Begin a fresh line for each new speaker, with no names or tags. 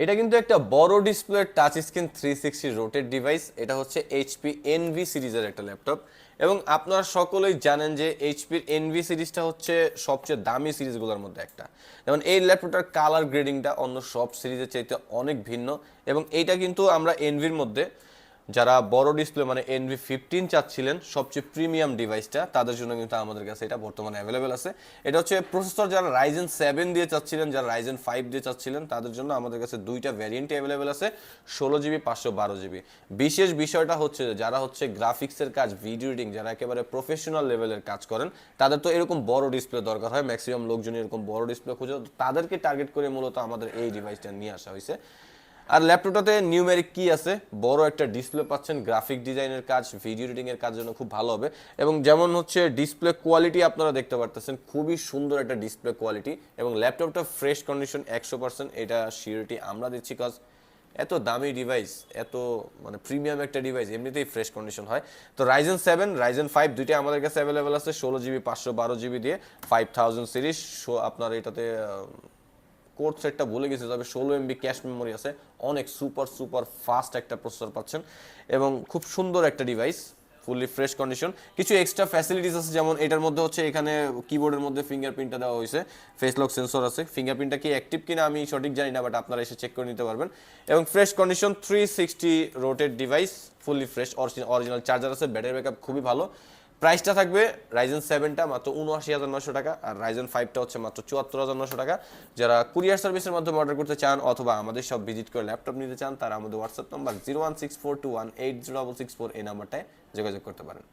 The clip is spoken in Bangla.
এটা কিন্তু একটা বড় display touch screen 360 rotate device. এটা হচ্ছে এইচপি এনভি সিরিজের একটা ল্যাপটপ এবং আপনারা সকলেই জানেন যে এইচপির এনভি সিরিজটা হচ্ছে সবচেয়ে দামি সিরিজগুলোর মধ্যে একটা। যেমন এই ল্যাপটপটার কালার গ্রেডিংটা অন্য সব সিরিজের চাইতে অনেক ভিন্ন এবং এইটা কিন্তু আমরা এনভির মধ্যে যারা বড় ডিসপ্লে মানে NV15 চাচ্ছিলেন সবচেয়ে প্রিমিয়াম ডিভাইসটা, তাদের জন্য কিন্তু আমাদের কাছে এটা বর্তমানে অ্যাভেলেবেল আছে। এটা হচ্ছে প্রসেসর যারা Ryzen 7 দিয়ে চাচ্ছিলেন, যারা Ryzen 5 দিয়ে চাচ্ছিলেন, তাদের জন্য আমাদের কাছে দুইটা ভ্যারিয়েন্ট অ্যাভেলেবেল আছে, 16GB 512GB। বিশেষ বিষয়টা হচ্ছে যারা হচ্ছে গ্রাফিক্সের কাজ, ভিডিও এডিটিং, যারা একেবারে প্রফেশনাল লেভেলের কাজ করেন, তাদের তো এরকম বড় ডিসপ্লে দরকার হয়। ম্যাক্সিমাম লোকজন এরকম বড় ডিসপ্লে খুঁজে, তাদেরকে টার্গেট করে মূলত আমাদের এই ডিভাইসটা নিয়ে আসা হয়েছে। আর ল্যাপটপটাতে নিউমেরিক কি আছে, বড় একটা ডিসপ্লে পাচ্ছেন, গ্রাফিক ডিজাইনের কাজ, ভিডিও এডিটিং এর কাজের জন্য খুব ভালো হবে। এবং যেমন হচ্ছে ডিসপ্লে কোয়ালিটি আপনারা দেখতে পারতেছেন, খুবই সুন্দর একটা ডিসপ্লে কোয়ালিটি এবং ল্যাপটপটা ফ্রেশ কন্ডিশন 100%, এটা সিওরিটি আমরা দিচ্ছি। কাজ এত দামি ডিভাইস, এত মানে প্রিমিয়াম একটা ডিভাইস এমনিতেই ফ্রেশ কন্ডিশন হয়। তো Ryzen 7 Ryzen 5 দুইটাই আমাদের কাছে অ্যাভেলেবেল আছে, 16GB 512GB দিয়ে 5000 সিরিজ। আপনার এটাতে কোড সেটটা ভুলে গেছি, তবে 16 MB ক্যাশ মেমোরি আছে, অনেক সুপার সুপার ফাস্ট একটা প্রসেসর পাচ্ছেন এবং খুব সুন্দর একটা ডিভাইস, ফুললি ফ্রেশ কন্ডিশন। কিছু এক্সট্রা ফ্যাসিলিটিস আছে, যেমন এটার মধ্যে হচ্ছে এখানে কিবোর্ডের মধ্যে ফিঙ্গারপ্রিন্টটা দেওয়া হয়েছে, ফেস লক সেন্সর আছে। ফিঙ্গারপ্রিন্টটা কি অ্যাক্টিভ কিনা আমি সঠিক জানি না, বাট আপনারা এসে চেক করে নিতে পারবেন। এবং fresh condition 360 rotate device, fully fresh, original charger আছে, ব্যাটারি ব্যাকআপ খুবই ভালো। প্রাইসটা থাকবে Ryzen 7টা মাত্র ৭৯,৯০০ টাকা আর Ryzen 5টা হচ্ছে মাত্র ৭৪,৯০০ টাকা। যারা কুরিয়ার সার্ভিসের মাধ্যমে অর্ডার করতে চান অথবা আমাদের সব ভিজিট করে ল্যাপটপ নিতে চান, তারা আমাদের হোয়াটসঅ্যাপ নাম্বার 01642180664 এই নাম্বারটায় যোগাযোগ করতে পারেন।